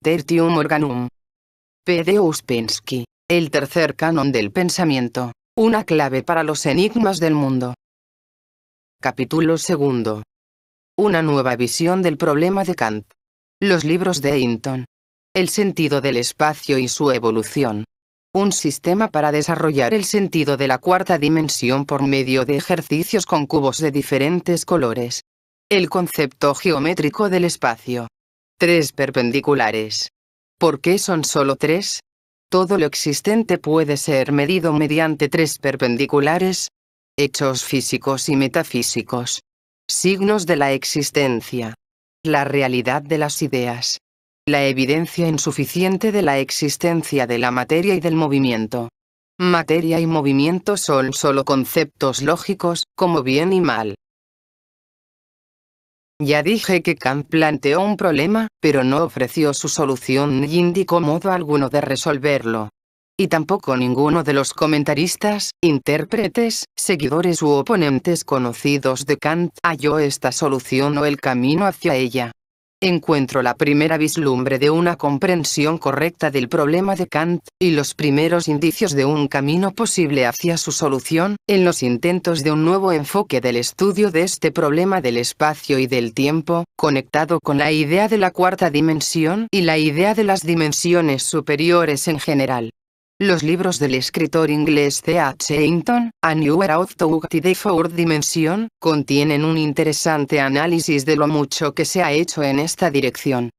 Tertium Organum. P. de Ouspensky. El tercer canon del pensamiento. Una clave para los enigmas del mundo. Capítulo 2. Una nueva visión del problema de Kant. Los libros de Hinton. El sentido del espacio y su evolución. Un sistema para desarrollar el sentido de la cuarta dimensión por medio de ejercicios con cubos de diferentes colores. El concepto geométrico del espacio. 3 perpendiculares. ¿Por qué son solo 3? Todo lo existente puede ser medido mediante 3 perpendiculares. Hechos físicos y metafísicos. Signos de la existencia. La realidad de las ideas. La evidencia insuficiente de la existencia de la materia y del movimiento. Materia y movimiento son solo conceptos lógicos, como bien y mal. Ya dije que Kant planteó un problema, pero no ofreció su solución ni indicó modo alguno de resolverlo. Y tampoco ninguno de los comentaristas, intérpretes, seguidores u oponentes conocidos de Kant halló esta solución o el camino hacia ella. Encuentro la primera vislumbre de una comprensión correcta del problema de Kant, y los primeros indicios de un camino posible hacia su solución, en los intentos de un nuevo enfoque del estudio de este problema del espacio y del tiempo, conectado con la idea de la cuarta dimensión y la idea de las dimensiones superiores en general. Los libros del escritor inglés C. H. Hinton, A New Era of Thought y The Fourth Dimension, contienen un interesante análisis de lo mucho que se ha hecho en esta dirección.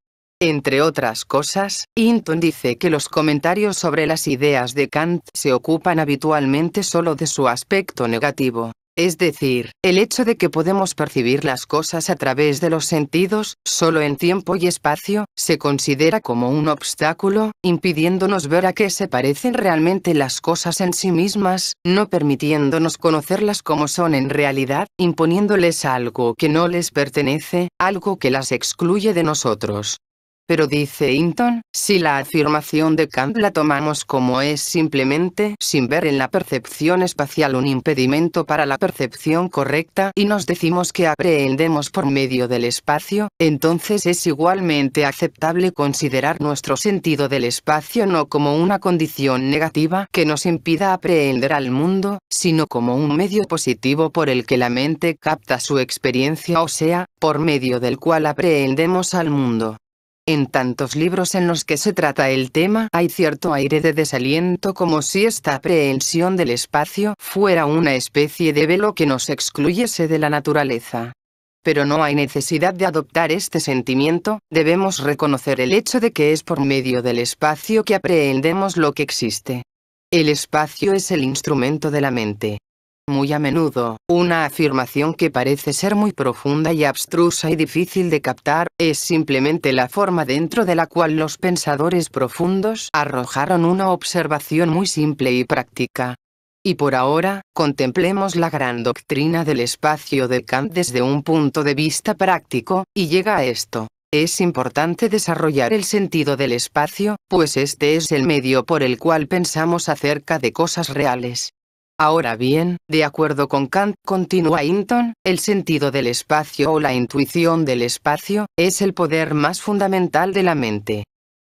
Entre otras cosas, Hinton dice que los comentarios sobre las ideas de Kant se ocupan habitualmente solo de su aspecto negativo. Es decir, el hecho de que podemos percibir las cosas a través de los sentidos, solo en tiempo y espacio, se considera como un obstáculo, impidiéndonos ver a qué se parecen realmente las cosas en sí mismas, no permitiéndonos conocerlas como son en realidad, imponiéndoles algo que no les pertenece, algo que las excluye de nosotros. Pero dice Hinton, si la afirmación de Kant la tomamos como es simplemente sin ver en la percepción espacial un impedimento para la percepción correcta y nos decimos que aprehendemos por medio del espacio, entonces es igualmente aceptable considerar nuestro sentido del espacio no como una condición negativa que nos impida aprehender al mundo, sino como un medio positivo por el que la mente capta su experiencia, o sea, por medio del cual aprehendemos al mundo. En tantos libros en los que se trata el tema hay cierto aire de desaliento, como si esta aprehensión del espacio fuera una especie de velo que nos excluyese de la naturaleza. Pero no hay necesidad de adoptar este sentimiento, debemos reconocer el hecho de que es por medio del espacio que aprehendemos lo que existe. El espacio es el instrumento de la mente. Muy a menudo, una afirmación que parece ser muy profunda y abstrusa y difícil de captar, es simplemente la forma dentro de la cual los pensadores profundos arrojaron una observación muy simple y práctica. Y por ahora, contemplemos la gran doctrina del espacio de Kant desde un punto de vista práctico, y llega a esto. Es importante desarrollar el sentido del espacio, pues este es el medio por el cual pensamos acerca de cosas reales. Ahora bien, de acuerdo con Kant, continúa Hinton, el sentido del espacio o la intuición del espacio, es el poder más fundamental de la mente.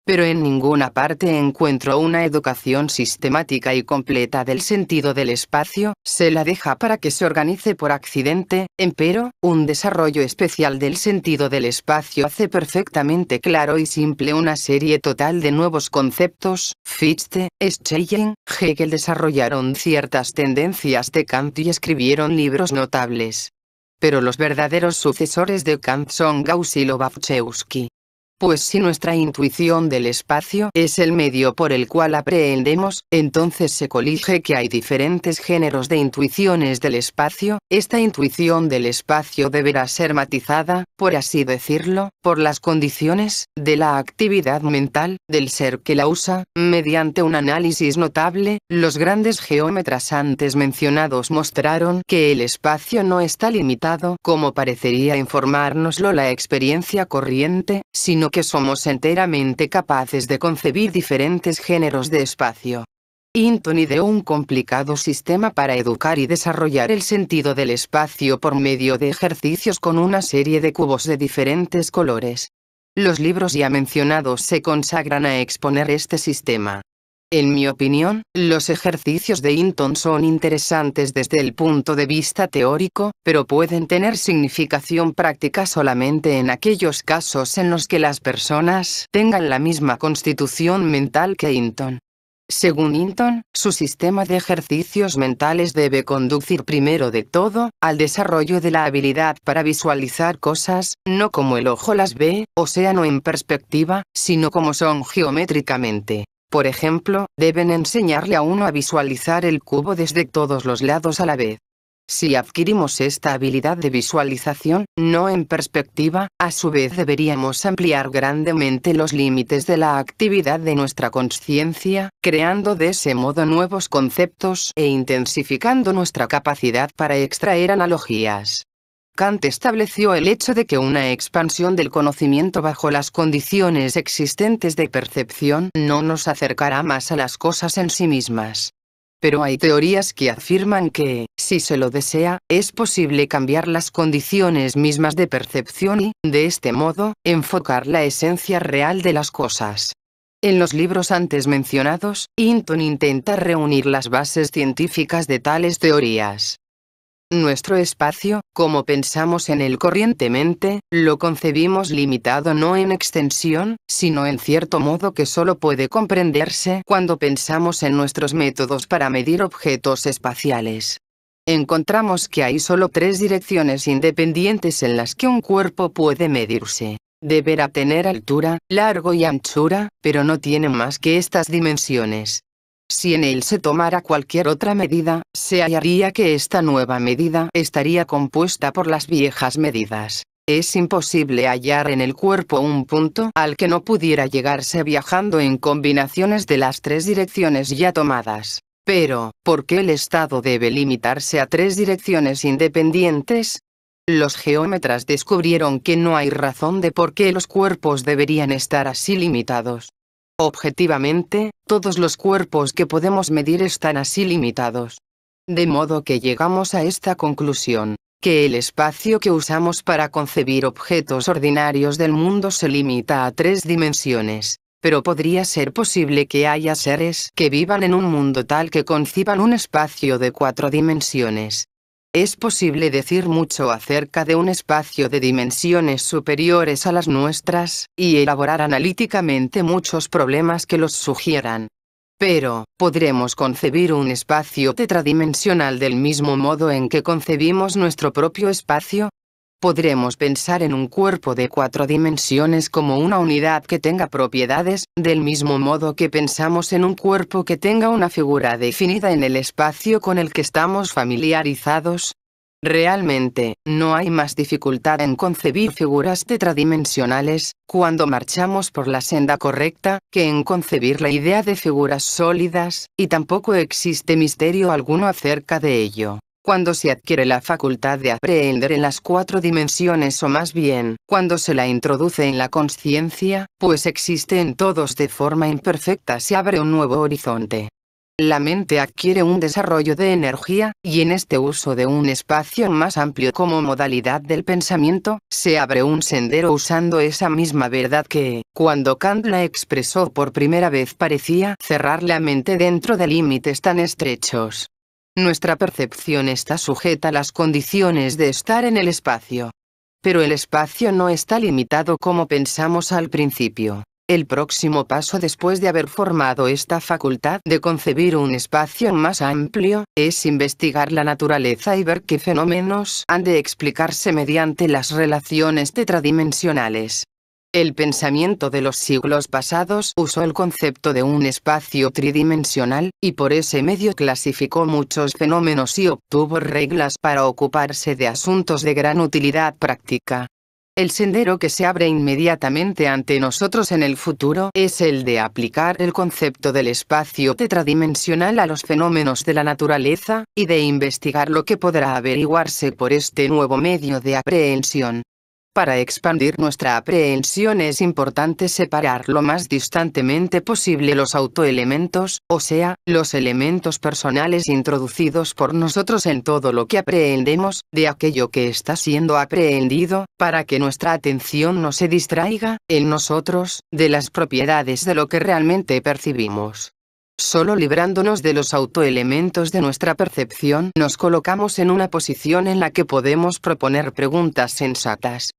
Pero en ninguna parte encuentro una educación sistemática y completa del sentido del espacio, se la deja para que se organice por accidente, empero, un desarrollo especial del sentido del espacio hace perfectamente claro y simple una serie total de nuevos conceptos. Fichte, Schelling, Hegel desarrollaron ciertas tendencias de Kant y escribieron libros notables. Pero los verdaderos sucesores de Kant son Gauss y Lobachevsky. Pues si nuestra intuición del espacio es el medio por el cual aprehendemos, entonces se colige que hay diferentes géneros de intuiciones del espacio. Esta intuición del espacio deberá ser matizada, por así decirlo, por las condiciones de la actividad mental del ser que la usa, mediante un análisis notable. Los grandes geómetras antes mencionados mostraron que el espacio no está limitado, como parecería informárnoslo la experiencia corriente, sino que somos enteramente capaces de concebir diferentes géneros de espacio. Hinton ideó un complicado sistema para educar y desarrollar el sentido del espacio por medio de ejercicios con una serie de cubos de diferentes colores. Los libros ya mencionados se consagran a exponer este sistema. En mi opinión, los ejercicios de Hinton son interesantes desde el punto de vista teórico, pero pueden tener significación práctica solamente en aquellos casos en los que las personas tengan la misma constitución mental que Hinton. Según Hinton, su sistema de ejercicios mentales debe conducir primero de todo, al desarrollo de la habilidad para visualizar cosas, no como el ojo las ve, o sea no en perspectiva, sino como son geométricamente. Por ejemplo, deben enseñarle a uno a visualizar el cubo desde todos los lados a la vez. Si adquirimos esta habilidad de visualización, no en perspectiva, a su vez deberíamos ampliar grandemente los límites de la actividad de nuestra conciencia, creando de ese modo nuevos conceptos e intensificando nuestra capacidad para extraer analogías. Kant estableció el hecho de que una expansión del conocimiento bajo las condiciones existentes de percepción no nos acercará más a las cosas en sí mismas. Pero hay teorías que afirman que, si se lo desea, es posible cambiar las condiciones mismas de percepción y, de este modo, enfocar la esencia real de las cosas. En los libros antes mencionados, Hinton intenta reunir las bases científicas de tales teorías. Nuestro espacio, como pensamos en él corrientemente, lo concebimos limitado no en extensión, sino en cierto modo que solo puede comprenderse cuando pensamos en nuestros métodos para medir objetos espaciales. Encontramos que hay solo 3 direcciones independientes en las que un cuerpo puede medirse. Deberá tener altura, largo y anchura, pero no tiene más que estas dimensiones. Si en él se tomara cualquier otra medida, se hallaría que esta nueva medida estaría compuesta por las viejas medidas. Es imposible hallar en el cuerpo un punto al que no pudiera llegarse viajando en combinaciones de las 3 direcciones ya tomadas. Pero, ¿por qué el estado debe limitarse a 3 direcciones independientes? Los geómetras descubrieron que no hay razón de por qué los cuerpos deberían estar así limitados. Objetivamente, todos los cuerpos que podemos medir están así limitados. De modo que llegamos a esta conclusión, que el espacio que usamos para concebir objetos ordinarios del mundo se limita a 3 dimensiones. Pero podría ser posible que haya seres que vivan en un mundo tal que conciban un espacio de 4 dimensiones. Es posible decir mucho acerca de un espacio de dimensiones superiores a las nuestras, y elaborar analíticamente muchos problemas que los sugieran. Pero, ¿podremos concebir un espacio tetradimensional del mismo modo en que concebimos nuestro propio espacio? ¿Podremos pensar en un cuerpo de 4 dimensiones como una unidad que tenga propiedades, del mismo modo que pensamos en un cuerpo que tenga una figura definida en el espacio con el que estamos familiarizados? Realmente, no hay más dificultad en concebir figuras tetradimensionales, cuando marchamos por la senda correcta, que en concebir la idea de figuras sólidas, y tampoco existe misterio alguno acerca de ello. Cuando se adquiere la facultad de aprehender en las 4 dimensiones o más bien, cuando se la introduce en la consciencia, pues existe en todos de forma imperfecta, se abre un nuevo horizonte. La mente adquiere un desarrollo de energía, y en este uso de un espacio más amplio como modalidad del pensamiento, se abre un sendero usando esa misma verdad que, cuando Kant la expresó por primera vez, parecía cerrar la mente dentro de límites tan estrechos. Nuestra percepción está sujeta a las condiciones de estar en el espacio. Pero el espacio no está limitado como pensamos al principio. El próximo paso después de haber formado esta facultad de concebir un espacio más amplio, es investigar la naturaleza y ver qué fenómenos han de explicarse mediante las relaciones tetradimensionales. El pensamiento de los siglos pasados usó el concepto de un espacio tridimensional, y por ese medio clasificó muchos fenómenos y obtuvo reglas para ocuparse de asuntos de gran utilidad práctica. El sendero que se abre inmediatamente ante nosotros en el futuro es el de aplicar el concepto del espacio tetradimensional a los fenómenos de la naturaleza, y de investigar lo que podrá averiguarse por este nuevo medio de aprehensión. Para expandir nuestra aprehensión es importante separar lo más distantemente posible los autoelementos, o sea, los elementos personales introducidos por nosotros en todo lo que aprehendemos, de aquello que está siendo aprehendido, para que nuestra atención no se distraiga, en nosotros, de las propiedades de lo que realmente percibimos. Solo librándonos de los autoelementos de nuestra percepción nos colocamos en una posición en la que podemos proponer preguntas sensatas.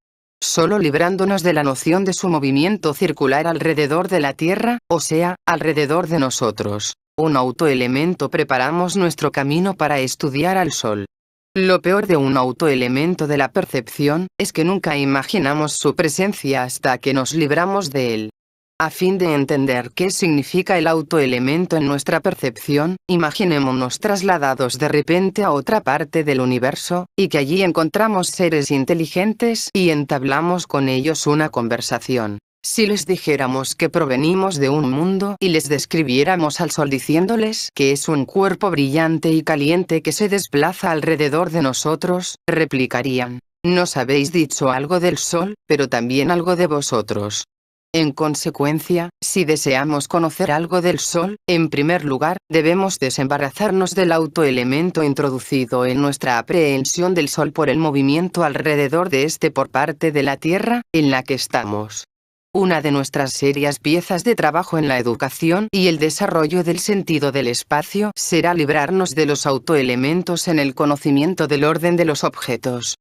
Solo librándonos de la noción de su movimiento circular alrededor de la Tierra, o sea, alrededor de nosotros, un autoelemento, preparamos nuestro camino para estudiar al Sol. Lo peor de un autoelemento de la percepción es que nunca imaginamos su presencia hasta que nos libramos de él. A fin de entender qué significa el autoelemento en nuestra percepción, imaginémonos trasladados de repente a otra parte del universo, y que allí encontramos seres inteligentes y entablamos con ellos una conversación. Si les dijéramos que provenimos de un mundo y les describiéramos al Sol diciéndoles que es un cuerpo brillante y caliente que se desplaza alrededor de nosotros, replicarían: nos habéis dicho algo del Sol, pero también algo de vosotros. En consecuencia, si deseamos conocer algo del Sol, en primer lugar, debemos desembarazarnos del autoelemento introducido en nuestra aprehensión del Sol por el movimiento alrededor de este por parte de la Tierra, en la que estamos. Una de nuestras serias piezas de trabajo en la educación y el desarrollo del sentido del espacio será librarnos de los autoelementos en el conocimiento del orden de los objetos.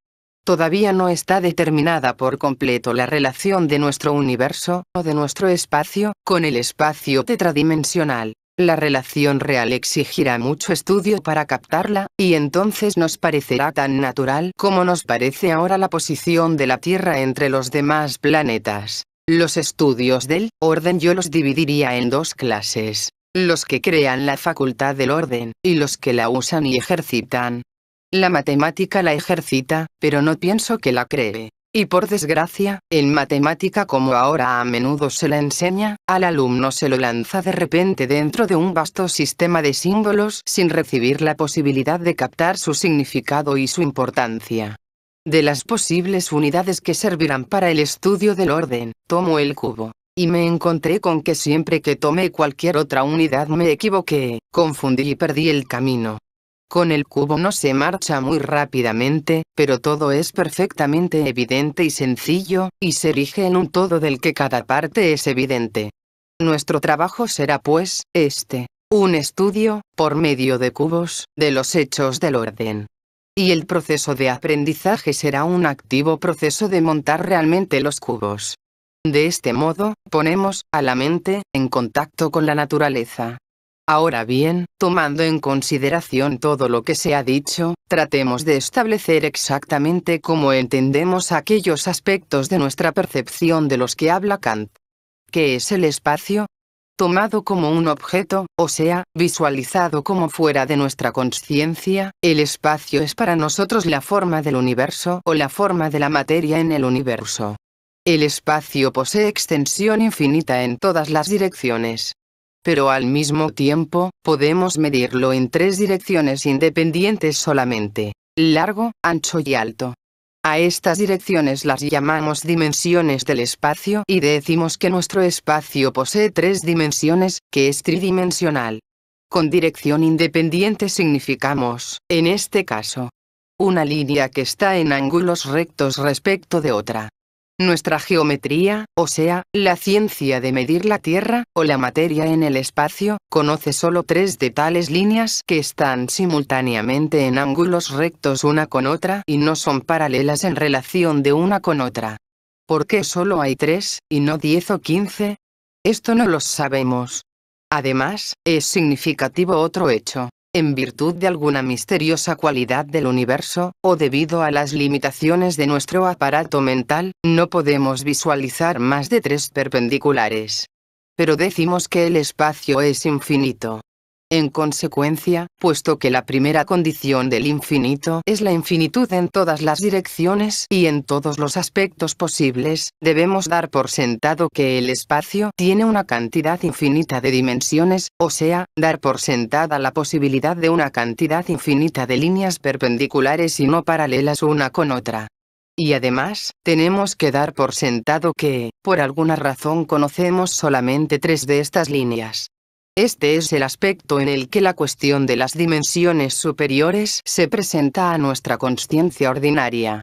Todavía no está determinada por completo la relación de nuestro universo, o de nuestro espacio, con el espacio tetradimensional. La relación real exigirá mucho estudio para captarla, y entonces nos parecerá tan natural como nos parece ahora la posición de la Tierra entre los demás planetas. Los estudios del orden yo los dividiría en dos clases: los que crean la facultad del orden, y los que la usan y ejercitan. La matemática la ejercita, pero no pienso que la cree. Y por desgracia, en matemática, como ahora a menudo se la enseña, al alumno se lo lanza de repente dentro de un vasto sistema de símbolos sin recibir la posibilidad de captar su significado y su importancia. De las posibles unidades que servirán para el estudio del orden, tomo el cubo. Y me encontré con que siempre que tomé cualquier otra unidad me equivoqué, confundí y perdí el camino. Con el cubo no se marcha muy rápidamente, pero todo es perfectamente evidente y sencillo, y se erige en un todo del que cada parte es evidente. Nuestro trabajo será pues, un estudio, por medio de cubos, de los hechos del orden. Y el proceso de aprendizaje será un activo proceso de montar realmente los cubos. De este modo, ponemos a la mente en contacto con la naturaleza. Ahora bien, tomando en consideración todo lo que se ha dicho, tratemos de establecer exactamente cómo entendemos aquellos aspectos de nuestra percepción de los que habla Kant. ¿Qué es el espacio? Tomado como un objeto, o sea, visualizado como fuera de nuestra consciencia, el espacio es para nosotros la forma del universo o la forma de la materia en el universo. El espacio posee extensión infinita en todas las direcciones. Pero al mismo tiempo, podemos medirlo en tres direcciones independientes solamente: largo, ancho y alto. A estas direcciones las llamamos dimensiones del espacio y decimos que nuestro espacio posee tres dimensiones, que es tridimensional. Con dirección independiente significamos, en este caso, una línea que está en ángulos rectos respecto de otra. Nuestra geometría, o sea, la ciencia de medir la Tierra, o la materia en el espacio, conoce solo tres de tales líneas que están simultáneamente en ángulos rectos una con otra y no son paralelas en relación de una con otra. ¿Por qué solo hay 3, y no 10 o 15? Esto no lo sabemos. Además, es significativo otro hecho. En virtud de alguna misteriosa cualidad del universo, o debido a las limitaciones de nuestro aparato mental, no podemos visualizar más de 3 perpendiculares. Pero decimos que el espacio es infinito. En consecuencia, puesto que la primera condición del infinito es la infinitud en todas las direcciones y en todos los aspectos posibles, debemos dar por sentado que el espacio tiene una cantidad infinita de dimensiones, o sea, dar por sentada la posibilidad de una cantidad infinita de líneas perpendiculares y no paralelas una con otra. Y además, tenemos que dar por sentado que, por alguna razón conocemos solamente 3 de estas líneas. Este es el aspecto en el que la cuestión de las dimensiones superiores se presenta a nuestra consciencia ordinaria.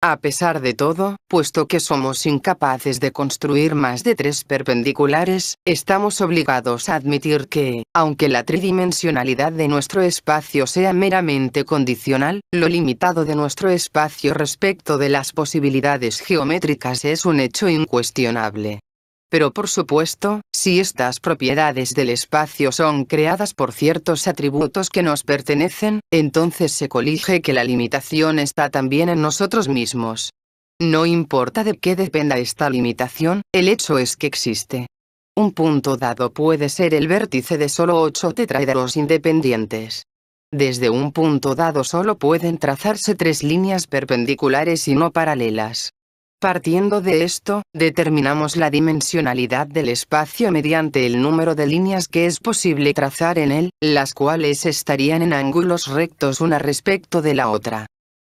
A pesar de todo, puesto que somos incapaces de construir más de 3 perpendiculares, estamos obligados a admitir que, aunque la tridimensionalidad de nuestro espacio sea meramente condicional, lo limitado de nuestro espacio respecto de las posibilidades geométricas es un hecho incuestionable. Pero por supuesto, si estas propiedades del espacio son creadas por ciertos atributos que nos pertenecen, entonces se colige que la limitación está también en nosotros mismos. No importa de qué dependa esta limitación, el hecho es que existe. Un punto dado puede ser el vértice de solo 8 tetraedros independientes. Desde un punto dado solo pueden trazarse 3 líneas perpendiculares y no paralelas. Partiendo de esto, determinamos la dimensionalidad del espacio mediante el número de líneas que es posible trazar en él, las cuales estarían en ángulos rectos una respecto de la otra.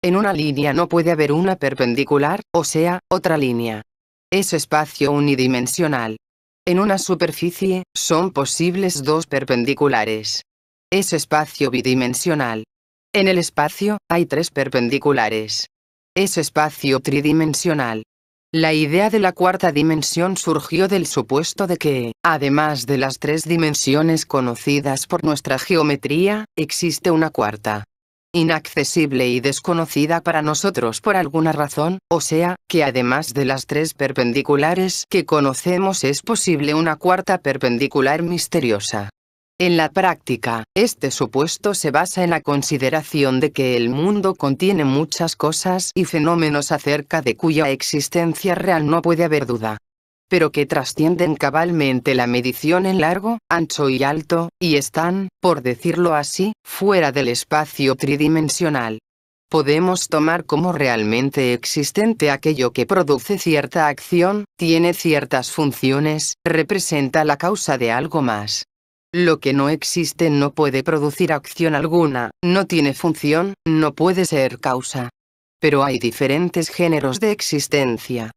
En una línea no puede haber una perpendicular, o sea, otra línea. Es espacio unidimensional. En una superficie, son posibles 2 perpendiculares. Es espacio bidimensional. En el espacio, hay 3 perpendiculares. Es espacio tridimensional. La idea de la cuarta dimensión surgió del supuesto de que, además de las 3 dimensiones conocidas por nuestra geometría, existe una cuarta. Inaccesible y desconocida para nosotros por alguna razón, o sea, que además de las 3 perpendiculares que conocemos es posible una cuarta perpendicular misteriosa. En la práctica, este supuesto se basa en la consideración de que el mundo contiene muchas cosas y fenómenos acerca de cuya existencia real no puede haber duda, pero que trascienden cabalmente la medición en largo, ancho y alto, y están, por decirlo así, fuera del espacio tridimensional. Podemos tomar como realmente existente aquello que produce cierta acción, tiene ciertas funciones, representa la causa de algo más. Lo que no existe no puede producir acción alguna, no tiene función, no puede ser causa. Pero hay diferentes géneros de existencia.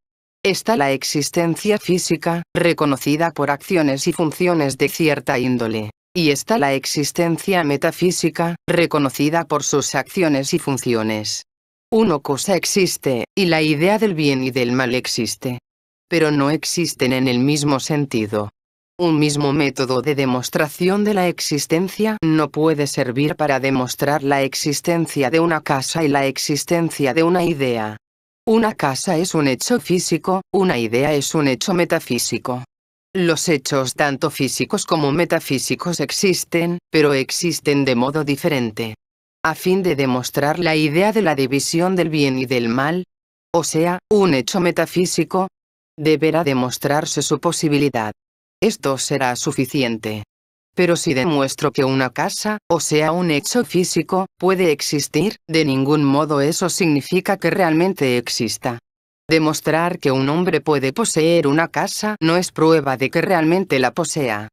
Está la existencia física, reconocida por acciones y funciones de cierta índole. Y está la existencia metafísica, reconocida por sus acciones y funciones. Una cosa existe, y la idea del bien y del mal existe. Pero no existen en el mismo sentido. Un mismo método de demostración de la existencia no puede servir para demostrar la existencia de una casa y la existencia de una idea. Una casa es un hecho físico, una idea es un hecho metafísico. Los hechos tanto físicos como metafísicos existen, pero existen de modo diferente. A fin de demostrar la idea de la división del bien y del mal, o sea, un hecho metafísico, deberá demostrarse su posibilidad. Esto será suficiente. Pero si demuestro que una casa, o sea un hecho físico, puede existir, de ningún modo eso significa que realmente exista. Demostrar que un hombre puede poseer una casa no es prueba de que realmente la posea.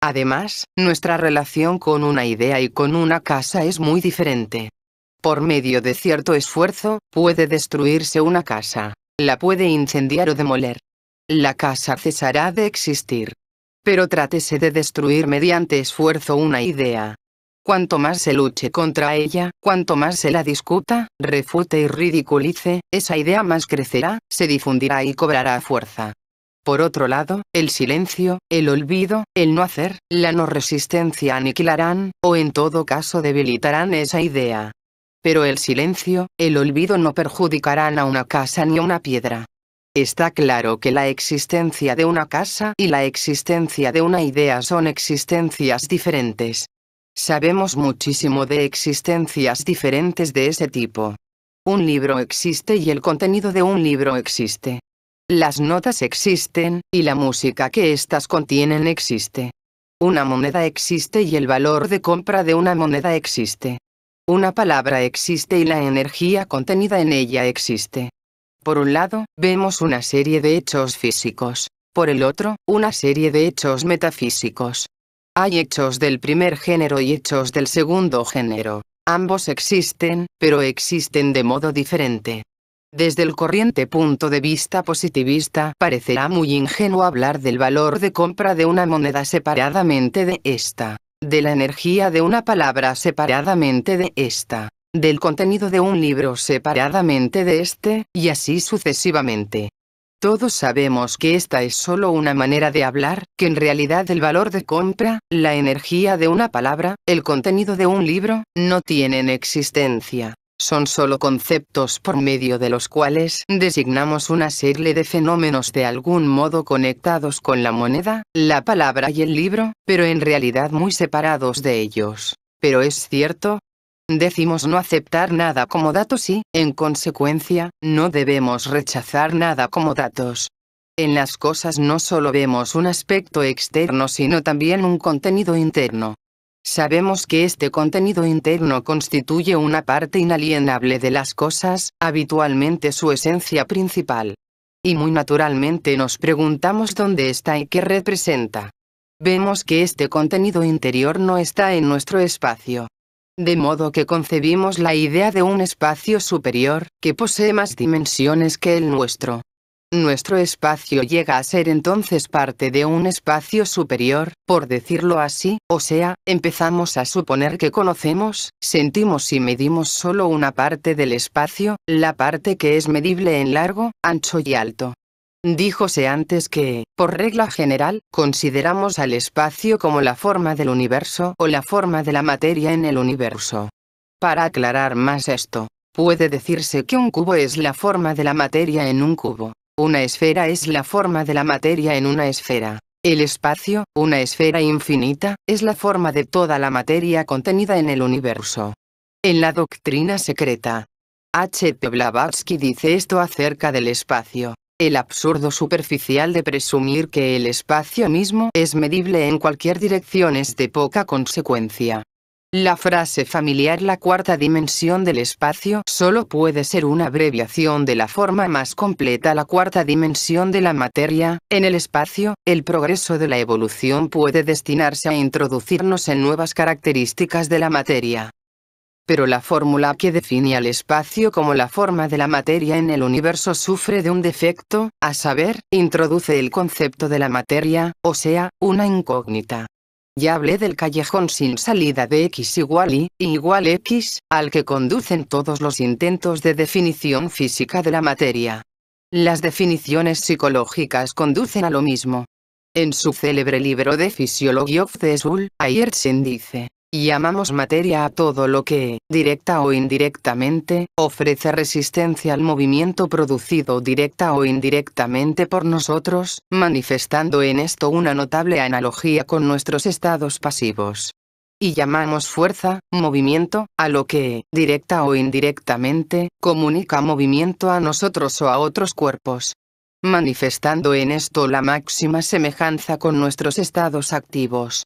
Además, nuestra relación con una idea y con una casa es muy diferente. Por medio de cierto esfuerzo, puede destruirse una casa. La puede incendiar o demoler. La casa cesará de existir. Pero trátese de destruir mediante esfuerzo una idea. Cuanto más se luche contra ella, cuanto más se la discuta, refute y ridiculice, esa idea más crecerá, se difundirá y cobrará fuerza. Por otro lado, el silencio, el olvido, el no hacer, la no resistencia aniquilarán, o en todo caso debilitarán esa idea. Pero el silencio, el olvido no perjudicarán a una casa ni a una piedra. Está claro que la existencia de una casa y la existencia de una idea son existencias diferentes. Sabemos muchísimo de existencias diferentes de ese tipo. Un libro existe y el contenido de un libro existe. Las notas existen, y la música que éstas contienen existe. Una moneda existe y el valor de compra de una moneda existe. Una palabra existe y la energía contenida en ella existe. Por un lado, vemos una serie de hechos físicos. Por el otro, una serie de hechos metafísicos. Hay hechos del primer género y hechos del segundo género. Ambos existen, pero existen de modo diferente. Desde el corriente punto de vista positivista, parecerá muy ingenuo hablar del valor de compra de una moneda separadamente de esta, de la energía de una palabra separadamente de esta, del contenido de un libro separadamente de este, y así sucesivamente. Todos sabemos que esta es solo una manera de hablar, que en realidad el valor de compra, la energía de una palabra, el contenido de un libro, no tienen existencia. Son solo conceptos por medio de los cuales designamos una serie de fenómenos de algún modo conectados con la moneda, la palabra y el libro, pero en realidad muy separados de ellos. ¿Pero es cierto? Decimos no aceptar nada como datos y, en consecuencia, no debemos rechazar nada como datos. En las cosas no solo vemos un aspecto externo sino también un contenido interno. Sabemos que este contenido interno constituye una parte inalienable de las cosas, habitualmente su esencia principal. Y muy naturalmente nos preguntamos dónde está y qué representa. Vemos que este contenido interior no está en nuestro espacio. De modo que concebimos la idea de un espacio superior, que posee más dimensiones que el nuestro. Nuestro espacio llega a ser entonces parte de un espacio superior, por decirlo así, o sea, empezamos a suponer que conocemos, sentimos y medimos solo una parte del espacio, la parte que es medible en largo, ancho y alto. Díjose antes que, por regla general, consideramos al espacio como la forma del universo o la forma de la materia en el universo. Para aclarar más esto, puede decirse que un cubo es la forma de la materia en un cubo. Una esfera es la forma de la materia en una esfera. El espacio, una esfera infinita, es la forma de toda la materia contenida en el universo. En la doctrina secreta, H.P. Blavatsky dice esto acerca del espacio. El absurdo superficial de presumir que el espacio mismo es medible en cualquier dirección es de poca consecuencia. La frase familiar la cuarta dimensión del espacio solo puede ser una abreviación de la forma más completa la cuarta dimensión de la materia. En el espacio, el progreso de la evolución puede destinarse a introducirnos en nuevas características de la materia. Pero la fórmula que define al espacio como la forma de la materia en el universo sufre de un defecto, a saber, introduce el concepto de la materia, o sea, una incógnita. Ya hablé del callejón sin salida de x igual y igual x, al que conducen todos los intentos de definición física de la materia. Las definiciones psicológicas conducen a lo mismo. En su célebre libro de Physiology of the Soul, Ayertsen dice: llamamos materia a todo lo que, directa o indirectamente, ofrece resistencia al movimiento producido directa o indirectamente por nosotros, manifestando en esto una notable analogía con nuestros estados pasivos. Y llamamos fuerza, movimiento, a lo que, directa o indirectamente, comunica movimiento a nosotros o a otros cuerpos, manifestando en esto la máxima semejanza con nuestros estados activos.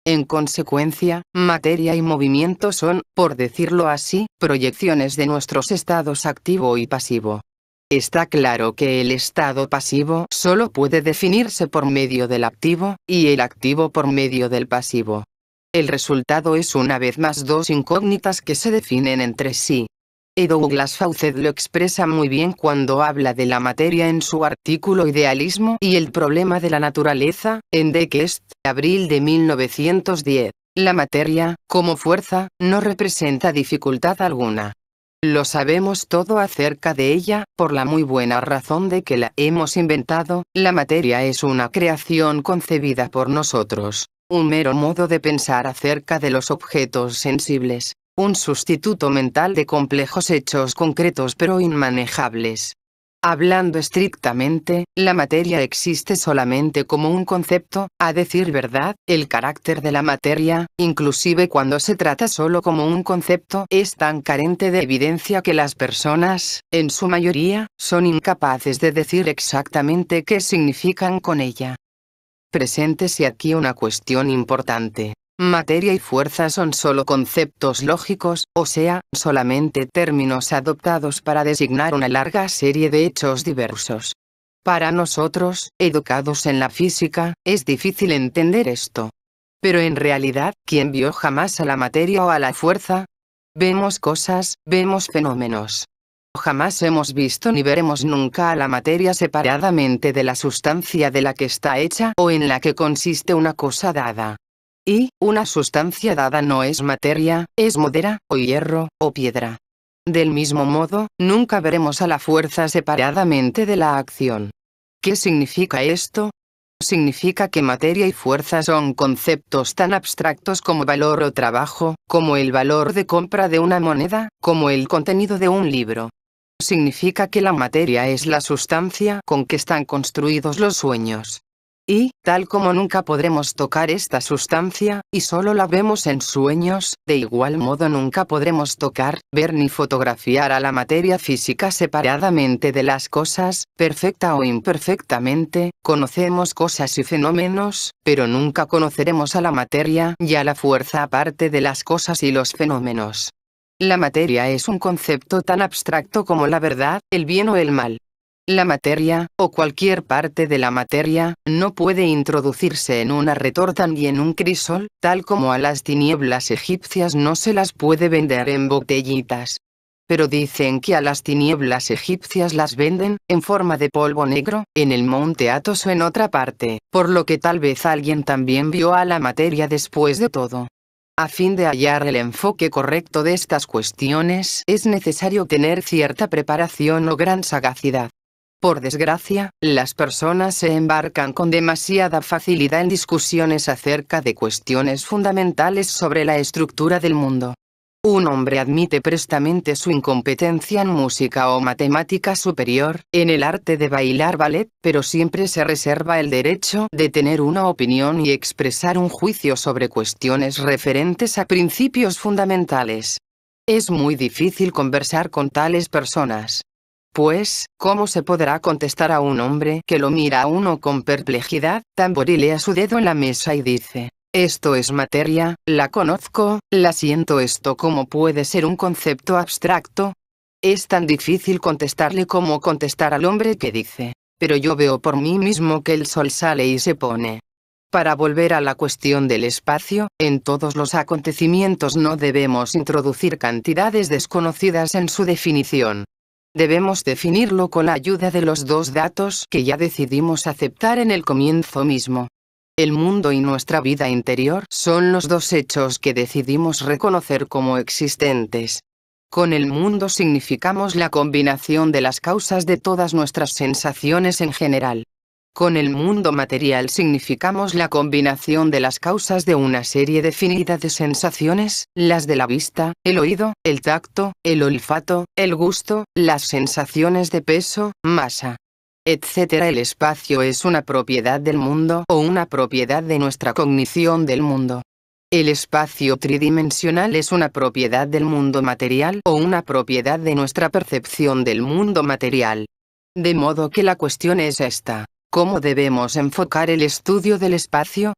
En consecuencia, materia y movimiento son, por decirlo así, proyecciones de nuestros estados activo y pasivo. Está claro que el estado pasivo solo puede definirse por medio del activo, y el activo por medio del pasivo. El resultado es una vez más dos incógnitas que se definen entre sí. Douglas Fawcett lo expresa muy bien cuando habla de la materia en su artículo Idealismo y el problema de la naturaleza, en The Quest, abril de 1910. La materia, como fuerza, no representa dificultad alguna. Lo sabemos todo acerca de ella, por la muy buena razón de que la hemos inventado. La materia es una creación concebida por nosotros, un mero modo de pensar acerca de los objetos sensibles. Un sustituto mental de complejos hechos concretos pero inmanejables. Hablando estrictamente, la materia existe solamente como un concepto, a decir verdad, el carácter de la materia, inclusive cuando se trata solo como un concepto, es tan carente de evidencia que las personas, en su mayoría, son incapaces de decir exactamente qué significan con ella. Preséntese aquí una cuestión importante. Materia y fuerza son solo conceptos lógicos, o sea, solamente términos adoptados para designar una larga serie de hechos diversos. Para nosotros, educados en la física, es difícil entender esto. Pero en realidad, ¿quién vio jamás a la materia o a la fuerza? Vemos cosas, vemos fenómenos. Jamás hemos visto ni veremos nunca a la materia separadamente de la sustancia de la que está hecha o en la que consiste una cosa dada. Y, una sustancia dada no es materia, es madera, o hierro, o piedra. Del mismo modo, nunca veremos a la fuerza separadamente de la acción. ¿Qué significa esto? Significa que materia y fuerza son conceptos tan abstractos como valor o trabajo, como el valor de compra de una moneda, como el contenido de un libro. Significa que la materia es la sustancia con que están construidos los sueños. Y, tal como nunca podremos tocar esta sustancia, y solo la vemos en sueños, de igual modo nunca podremos tocar, ver ni fotografiar a la materia física separadamente de las cosas, perfecta o imperfectamente. Conocemos cosas y fenómenos, pero nunca conoceremos a la materia y a la fuerza aparte de las cosas y los fenómenos. La materia es un concepto tan abstracto como la verdad, el bien o el mal. La materia, o cualquier parte de la materia, no puede introducirse en una retorta ni en un crisol, tal como a las tinieblas egipcias no se las puede vender en botellitas. Pero dicen que a las tinieblas egipcias las venden, en forma de polvo negro, en el monte Athos o en otra parte, por lo que tal vez alguien también vio a la materia después de todo. A fin de hallar el enfoque correcto de estas cuestiones, es necesario tener cierta preparación o gran sagacidad. Por desgracia, las personas se embarcan con demasiada facilidad en discusiones acerca de cuestiones fundamentales sobre la estructura del mundo. Un hombre admite prestamente su incompetencia en música o matemática superior, en el arte de bailar ballet, pero siempre se reserva el derecho de tener una opinión y expresar un juicio sobre cuestiones referentes a principios fundamentales. Es muy difícil conversar con tales personas. Pues, ¿cómo se podrá contestar a un hombre que lo mira a uno con perplejidad, tamborilea su dedo en la mesa y dice: esto es materia, la conozco, la siento? ¿Esto cómo puede ser un concepto abstracto? Es tan difícil contestarle como contestar al hombre que dice: pero yo veo por mí mismo que el sol sale y se pone. Para volver a la cuestión del espacio, en todos los acontecimientos no debemos introducir cantidades desconocidas en su definición. Debemos definirlo con la ayuda de los dos datos que ya decidimos aceptar en el comienzo mismo. El mundo y nuestra vida interior son los dos hechos que decidimos reconocer como existentes. Con el mundo significamos la combinación de las causas de todas nuestras sensaciones en general. Con el mundo material significamos la combinación de las causas de una serie definida de sensaciones, las de la vista, el oído, el tacto, el olfato, el gusto, las sensaciones de peso, masa, etc. El espacio es una propiedad del mundo o una propiedad de nuestra cognición del mundo. El espacio tridimensional es una propiedad del mundo material o una propiedad de nuestra percepción del mundo material. De modo que la cuestión es esta: ¿cómo debemos enfocar el estudio del espacio?